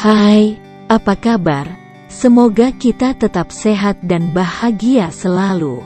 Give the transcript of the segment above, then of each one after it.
Hai, apa kabar? Semoga kita tetap sehat dan bahagia selalu.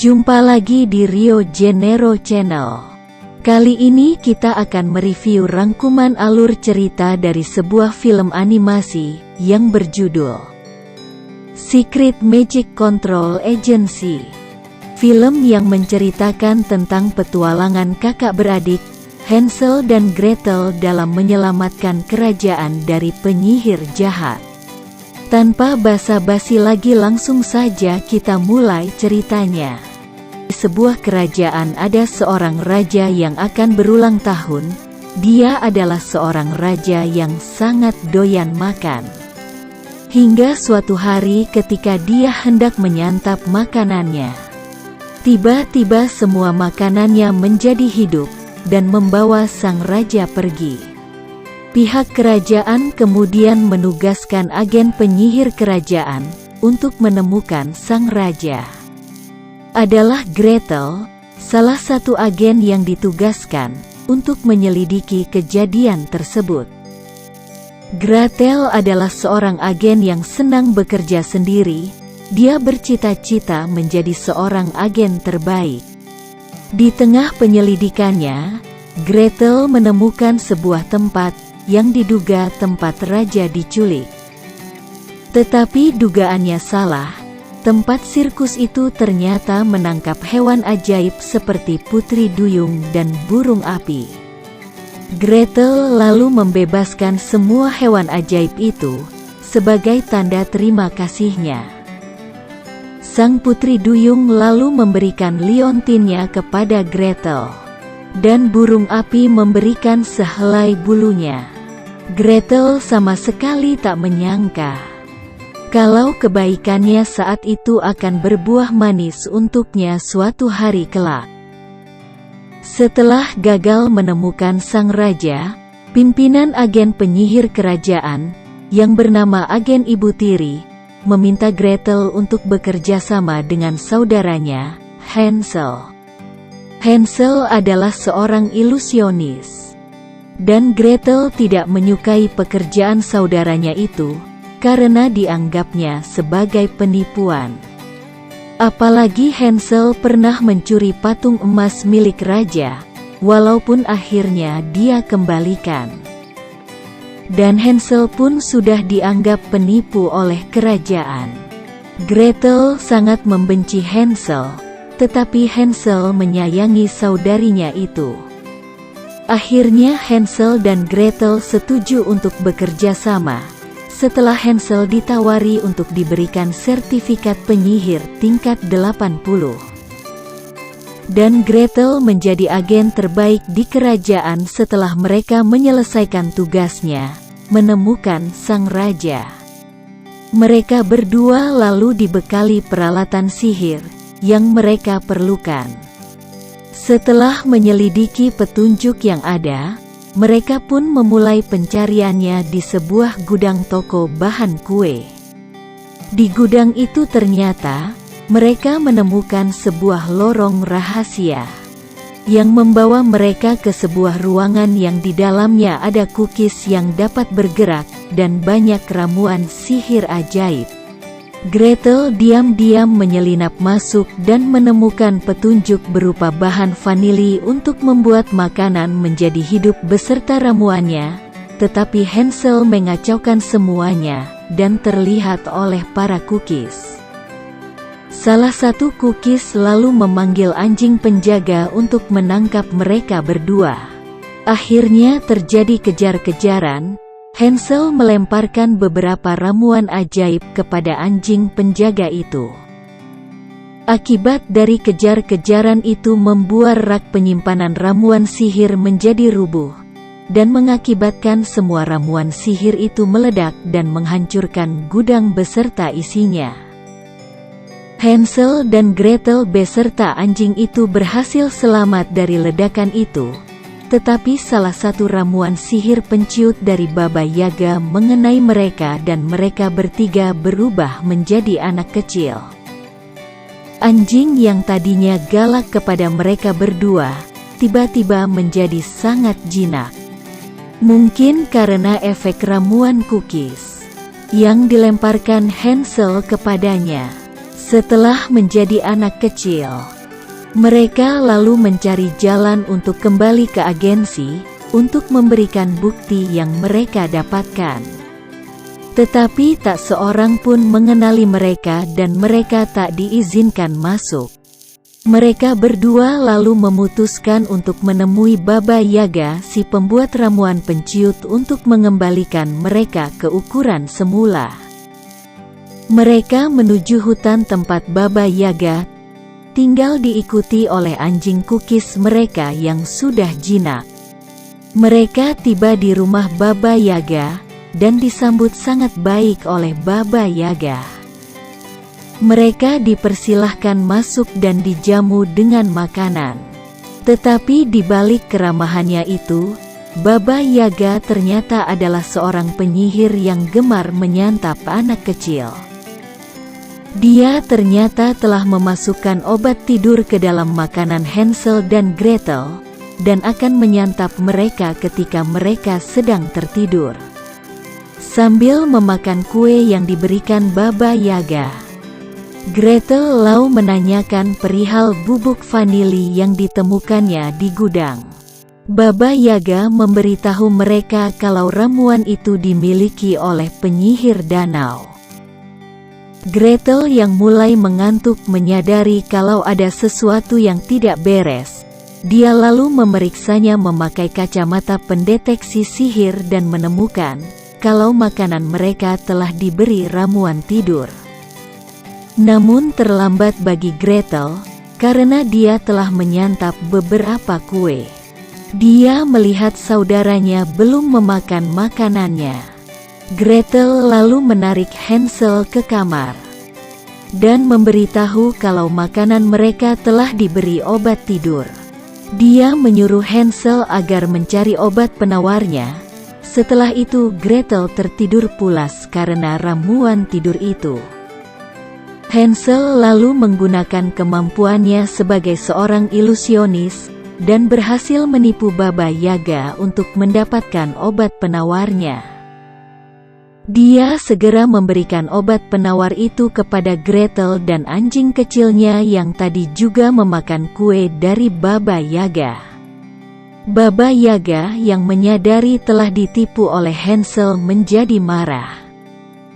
Jumpa lagi di Rio Janeiro Channel. Kali ini kita akan mereview rangkuman alur cerita dari sebuah film animasi yang berjudul Secret Magic Control Agency. Film yang menceritakan tentang petualangan kakak beradik Hansel dan Gretel dalam menyelamatkan kerajaan dari penyihir jahat. Tanpa basa-basi lagi, langsung saja kita mulai ceritanya. Di sebuah kerajaan ada seorang raja yang akan berulang tahun. Dia adalah seorang raja yang sangat doyan makan. Hingga suatu hari ketika dia hendak menyantap makanannya, tiba-tiba semua makanannya menjadi hidup dan membawa sang raja pergi. Pihak kerajaan kemudian menugaskan agen penyihir kerajaan untuk menemukan sang raja. Adalah Gretel, salah satu agen yang ditugaskan untuk menyelidiki kejadian tersebut. Gretel adalah seorang agen yang senang bekerja sendiri. Dia bercita-cita menjadi seorang agen terbaik. Di tengah penyelidikannya, Gretel menemukan sebuah tempat yang diduga tempat raja diculik. Tetapi dugaannya salah. Tempat sirkus itu ternyata menangkap hewan ajaib seperti putri duyung dan burung api. Gretel lalu membebaskan semua hewan ajaib itu sebagai tanda terima kasihnya. Sang putri duyung lalu memberikan liontinnya kepada Gretel, dan burung api memberikan sehelai bulunya. Gretel sama sekali tak menyangka kalau kebaikannya saat itu akan berbuah manis untuknya suatu hari kelak. Setelah gagal menemukan sang raja, pimpinan agen penyihir kerajaan, yang bernama agen Ibu Tiri, meminta Gretel untuk bekerja sama dengan saudaranya, Hansel. Hansel adalah seorang ilusionis, dan Gretel tidak menyukai pekerjaan saudaranya itu, karena dianggapnya sebagai penipuan. Apalagi Hansel pernah mencuri patung emas milik raja, walaupun akhirnya dia kembalikan. Dan Hansel pun sudah dianggap penipu oleh kerajaan. Gretel sangat membenci Hansel, tetapi Hansel menyayangi saudarinya itu. Akhirnya Hansel dan Gretel setuju untuk bekerja sama, setelah Hansel ditawari untuk diberikan sertifikat penyihir tingkat 80. Dan Gretel menjadi agen terbaik di kerajaan setelah mereka menyelesaikan tugasnya, menemukan sang raja. Mereka berdua lalu dibekali peralatan sihir yang mereka perlukan. Setelah menyelidiki petunjuk yang ada, mereka pun memulai pencariannya di sebuah gudang toko bahan kue. Di gudang itu ternyata mereka menemukan sebuah lorong rahasia yang membawa mereka ke sebuah ruangan yang di dalamnya ada cookies yang dapat bergerak dan banyak ramuan sihir ajaib. Gretel diam-diam menyelinap masuk dan menemukan petunjuk berupa bahan vanili untuk membuat makanan menjadi hidup beserta ramuannya, tetapi Hansel mengacaukan semuanya dan terlihat oleh para cookies. Salah satu cookies lalu memanggil anjing penjaga untuk menangkap mereka berdua. Akhirnya terjadi kejar-kejaran. Hansel melemparkan beberapa ramuan ajaib kepada anjing penjaga itu. Akibat dari kejar-kejaran itu membuat rak penyimpanan ramuan sihir menjadi rubuh, dan mengakibatkan semua ramuan sihir itu meledak dan menghancurkan gudang beserta isinya. Hansel dan Gretel beserta anjing itu berhasil selamat dari ledakan itu. Tetapi salah satu ramuan sihir penciut dari Baba Yaga mengenai mereka dan mereka bertiga berubah menjadi anak kecil. Anjing yang tadinya galak kepada mereka berdua, tiba-tiba menjadi sangat jinak. Mungkin karena efek ramuan cookies yang dilemparkan Hansel kepadanya setelah menjadi anak kecil. Mereka lalu mencari jalan untuk kembali ke agensi untuk memberikan bukti yang mereka dapatkan. Tetapi tak seorang pun mengenali mereka dan mereka tak diizinkan masuk. Mereka berdua lalu memutuskan untuk menemui Baba Yaga, si pembuat ramuan penciut, untuk mengembalikan mereka ke ukuran semula. Mereka menuju hutan tempat Baba Yaga tinggal, diikuti oleh anjing cookies mereka yang sudah jinak. Mereka tiba di rumah Baba Yaga dan disambut sangat baik oleh Baba Yaga. Mereka dipersilahkan masuk dan dijamu dengan makanan. Tetapi di balik keramahannya itu, Baba Yaga ternyata adalah seorang penyihir yang gemar menyantap anak kecil. Dia ternyata telah memasukkan obat tidur ke dalam makanan Hansel dan Gretel, dan akan menyantap mereka ketika mereka sedang tertidur. Sambil memakan kue yang diberikan Baba Yaga, Gretel lalu menanyakan perihal bubuk vanili yang ditemukannya di gudang. Baba Yaga memberitahu mereka kalau ramuan itu dimiliki oleh penyihir danau. Gretel yang mulai mengantuk menyadari kalau ada sesuatu yang tidak beres. Dia lalu memeriksanya memakai kacamata pendeteksi sihir dan menemukan kalau makanan mereka telah diberi ramuan tidur. Namun terlambat bagi Gretel, karena dia telah menyantap beberapa kue. Dia melihat saudaranya belum memakan makanannya. Gretel lalu menarik Hansel ke kamar dan memberitahu kalau makanan mereka telah diberi obat tidur. Dia menyuruh Hansel agar mencari obat penawarnya. Setelah itu Gretel tertidur pulas karena ramuan tidur itu. Hansel lalu menggunakan kemampuannya sebagai seorang ilusionis dan berhasil menipu Baba Yaga untuk mendapatkan obat penawarnya. Dia segera memberikan obat penawar itu kepada Gretel dan anjing kecilnya yang tadi juga memakan kue dari Baba Yaga. Baba Yaga yang menyadari telah ditipu oleh Hansel menjadi marah,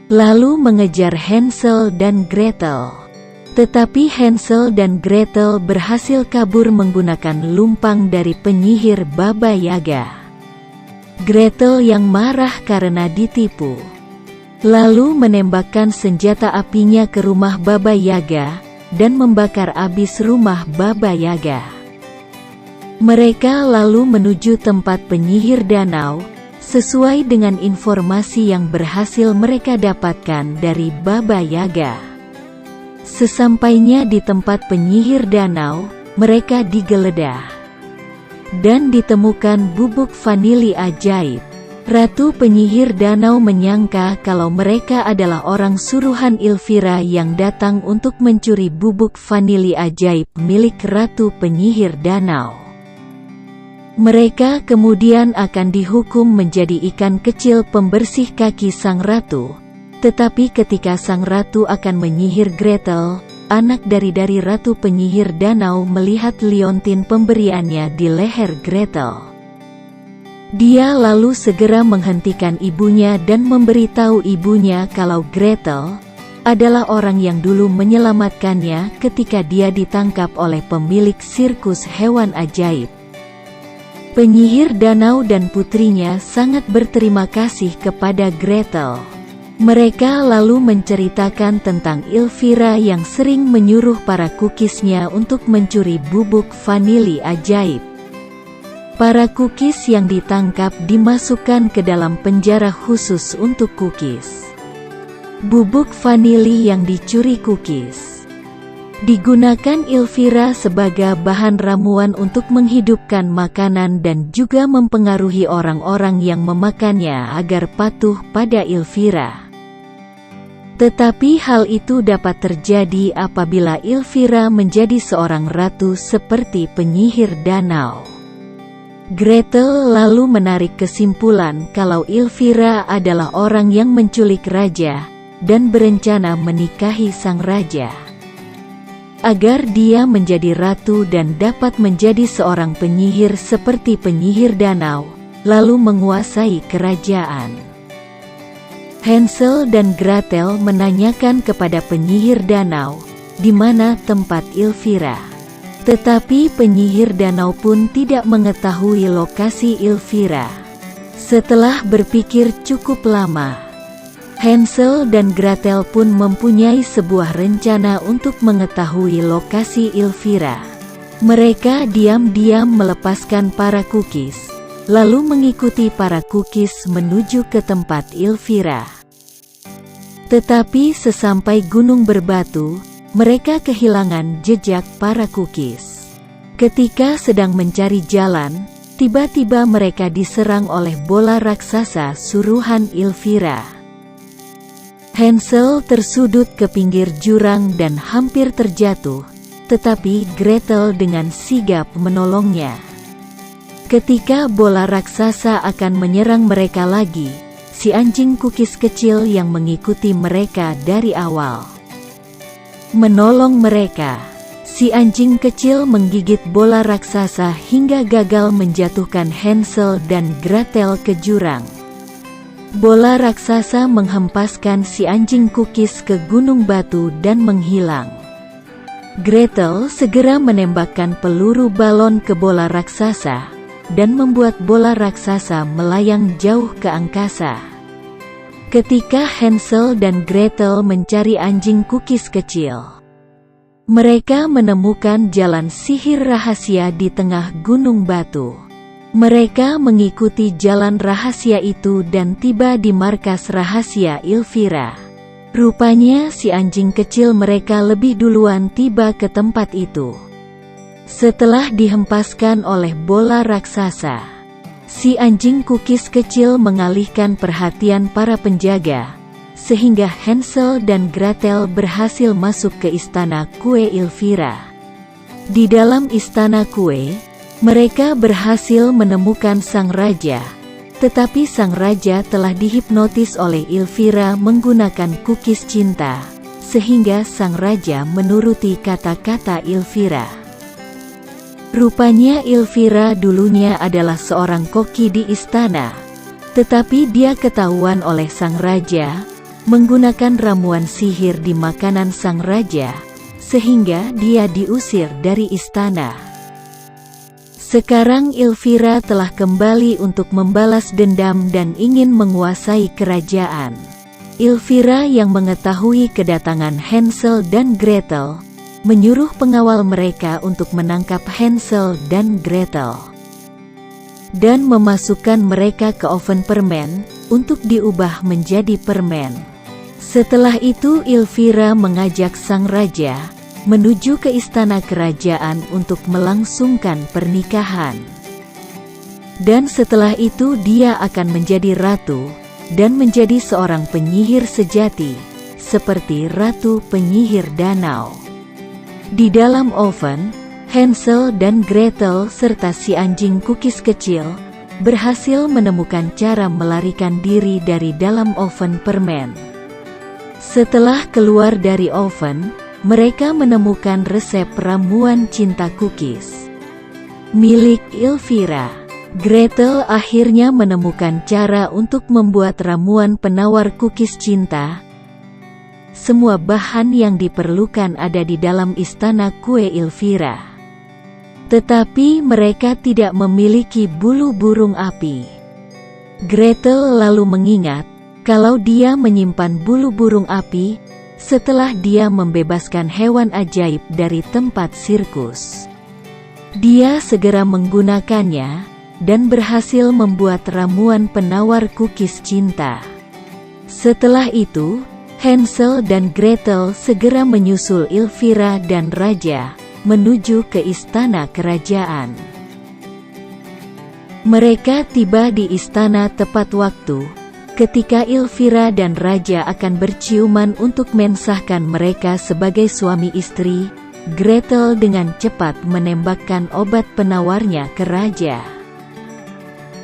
lalu mengejar Hansel dan Gretel. Tetapi Hansel dan Gretel berhasil kabur menggunakan lumpang dari penyihir Baba Yaga. Gretel yang marah karena ditipu, lalu menembakkan senjata apinya ke rumah Baba Yaga dan membakar abis rumah Baba Yaga. Mereka lalu menuju tempat penyihir danau, sesuai dengan informasi yang berhasil mereka dapatkan dari Baba Yaga. Sesampainya di tempat penyihir danau, mereka digeledah dan ditemukan bubuk vanili ajaib. Ratu penyihir danau menyangka kalau mereka adalah orang suruhan Ilfira yang datang untuk mencuri bubuk vanili ajaib milik Ratu penyihir danau. Mereka kemudian akan dihukum menjadi ikan kecil pembersih kaki sang ratu. Tetapi ketika sang ratu akan menyihir Gretel, anak dari Ratu penyihir danau, melihat liontin pemberiannya di leher Gretel, dia lalu segera menghentikan ibunya dan memberitahu ibunya kalau Gretel adalah orang yang dulu menyelamatkannya ketika dia ditangkap oleh pemilik sirkus hewan ajaib. Penyihir danau dan putrinya sangat berterima kasih kepada Gretel. Mereka lalu menceritakan tentang Ilfira yang sering menyuruh para kukisnya untuk mencuri bubuk vanili ajaib. Para kukis yang ditangkap dimasukkan ke dalam penjara khusus untuk kukis. Bubuk vanili yang dicuri kukis digunakan Ilfira sebagai bahan ramuan untuk menghidupkan makanan dan juga mempengaruhi orang-orang yang memakannya agar patuh pada Ilfira. Tetapi hal itu dapat terjadi apabila Ilfira menjadi seorang ratu seperti penyihir danau. Gretel lalu menarik kesimpulan kalau Elvira adalah orang yang menculik raja, dan berencana menikahi sang raja. Agar dia menjadi ratu dan dapat menjadi seorang penyihir seperti penyihir danau, lalu menguasai kerajaan. Hansel dan Gretel menanyakan kepada penyihir danau, di mana tempat Elvira. Tetapi penyihir danau pun tidak mengetahui lokasi Elvira. Setelah berpikir cukup lama, Hansel dan Gretel pun mempunyai sebuah rencana untuk mengetahui lokasi Elvira. Mereka diam-diam melepaskan para cookies, lalu mengikuti para cookies menuju ke tempat Elvira. Tetapi sesampai gunung berbatu, mereka kehilangan jejak para cookies. Ketika sedang mencari jalan, tiba-tiba mereka diserang oleh bola raksasa suruhan Elvira. Hansel tersudut ke pinggir jurang dan hampir terjatuh, tetapi Gretel dengan sigap menolongnya. Ketika bola raksasa akan menyerang mereka lagi, si anjing cookies kecil yang mengikuti mereka dari awal menolong mereka. Si anjing kecil menggigit bola raksasa hingga gagal menjatuhkan Hansel dan Gretel ke jurang. Bola raksasa menghempaskan si anjing cookies ke gunung batu dan menghilang. Gretel segera menembakkan peluru balon ke bola raksasa, dan membuat bola raksasa melayang jauh ke angkasa. Ketika Hansel dan Gretel mencari anjing cookies kecil, mereka menemukan jalan sihir rahasia di tengah gunung batu. Mereka mengikuti jalan rahasia itu dan tiba di markas rahasia Elvira. Rupanya si anjing kecil mereka lebih duluan tiba ke tempat itu. Setelah dihempaskan oleh bola raksasa, si anjing cookies kecil mengalihkan perhatian para penjaga, sehingga Hansel dan Gretel berhasil masuk ke istana kue Elvira. Di dalam istana kue, mereka berhasil menemukan sang raja, tetapi sang raja telah dihipnotis oleh Elvira menggunakan cookies cinta, sehingga sang raja menuruti kata-kata Elvira. Rupanya Elvira dulunya adalah seorang koki di istana, tetapi dia ketahuan oleh sang raja menggunakan ramuan sihir di makanan sang raja, sehingga dia diusir dari istana. Sekarang Elvira telah kembali untuk membalas dendam dan ingin menguasai kerajaan. Elvira yang mengetahui kedatangan Hansel dan Gretel, menyuruh pengawal mereka untuk menangkap Hansel dan Gretel dan memasukkan mereka ke oven permen untuk diubah menjadi permen. Setelah itu Elvira mengajak sang raja menuju ke istana kerajaan untuk melangsungkan pernikahan. Dan setelah itu dia akan menjadi ratu dan menjadi seorang penyihir sejati, seperti Ratu Penyihir Danau. Di dalam oven, Hansel dan Gretel serta si anjing cookies kecil berhasil menemukan cara melarikan diri dari dalam oven permen. Setelah keluar dari oven, mereka menemukan resep ramuan cinta cookies milik Elvira. Gretel akhirnya menemukan cara untuk membuat ramuan penawar cookies cinta. Semua bahan yang diperlukan ada di dalam istana kue Elvira. Tetapi mereka tidak memiliki bulu burung api. Gretel lalu mengingat kalau dia menyimpan bulu burung api setelah dia membebaskan hewan ajaib dari tempat sirkus. Dia segera menggunakannya dan berhasil membuat ramuan penawar cookies cinta. Setelah itu, Hansel dan Gretel segera menyusul Elvira dan Raja menuju ke istana kerajaan. Mereka tiba di istana tepat waktu, ketika Elvira dan Raja akan berciuman untuk mensahkan mereka sebagai suami istri. Gretel dengan cepat menembakkan obat penawarnya ke Raja.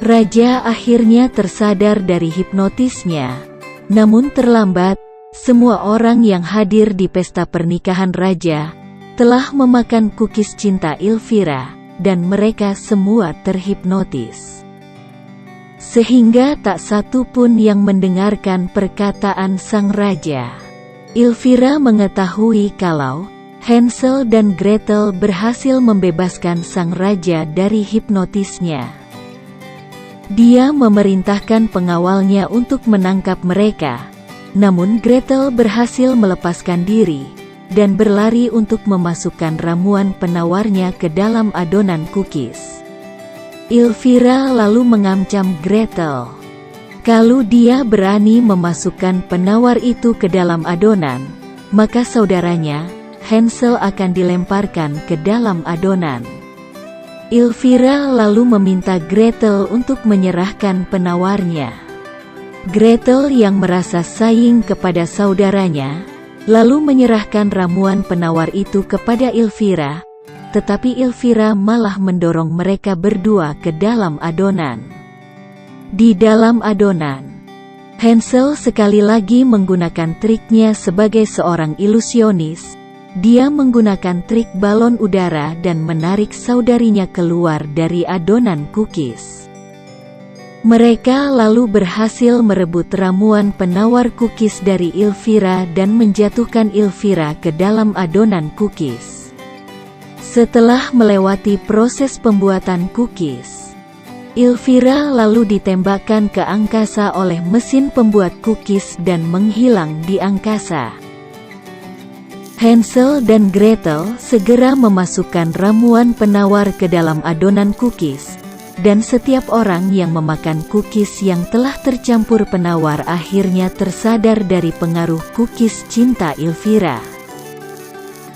Raja akhirnya tersadar dari hipnotisnya. Namun terlambat, semua orang yang hadir di pesta pernikahan raja telah memakan cookies cinta Elvira, dan mereka semua terhipnotis. Sehingga tak satu pun yang mendengarkan perkataan sang raja. Elvira mengetahui kalau Hansel dan Gretel berhasil membebaskan sang raja dari hipnotisnya. Dia memerintahkan pengawalnya untuk menangkap mereka, namun Gretel berhasil melepaskan diri dan berlari untuk memasukkan ramuan penawarnya ke dalam adonan cookies. Elvira lalu mengancam Gretel. Kalau dia berani memasukkan penawar itu ke dalam adonan, maka saudaranya, Hansel akan dilemparkan ke dalam adonan. Elvira lalu meminta Gretel untuk menyerahkan penawarnya. Gretel yang merasa sayang kepada saudaranya, lalu menyerahkan ramuan penawar itu kepada Elvira, tetapi Elvira malah mendorong mereka berdua ke dalam adonan. Di dalam adonan, Hansel sekali lagi menggunakan triknya sebagai seorang ilusionis. Dia menggunakan trik balon udara dan menarik saudarinya keluar dari adonan cookies. Mereka lalu berhasil merebut ramuan penawar cookies dari Elvira dan menjatuhkan Elvira ke dalam adonan cookies. Setelah melewati proses pembuatan cookies, Elvira lalu ditembakkan ke angkasa oleh mesin pembuat cookies dan menghilang di angkasa. Hansel dan Gretel segera memasukkan ramuan penawar ke dalam adonan cookies, dan setiap orang yang memakan cookies yang telah tercampur penawar akhirnya tersadar dari pengaruh cookies cinta Elvira.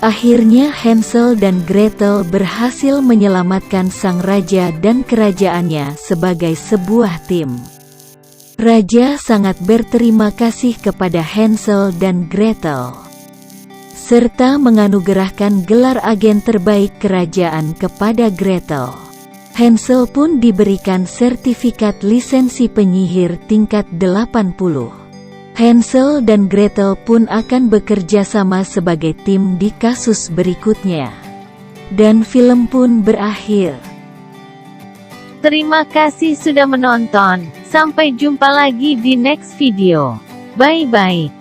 Akhirnya Hansel dan Gretel berhasil menyelamatkan sang raja dan kerajaannya sebagai sebuah tim. Raja sangat berterima kasih kepada Hansel dan Gretel, serta menganugerahkan gelar agen terbaik kerajaan kepada Gretel. Hansel pun diberikan sertifikat lisensi penyihir tingkat 80. Hansel dan Gretel pun akan bekerja sama sebagai tim di kasus berikutnya. Dan film pun berakhir. Terima kasih sudah menonton. Sampai jumpa lagi di next video. Bye-bye.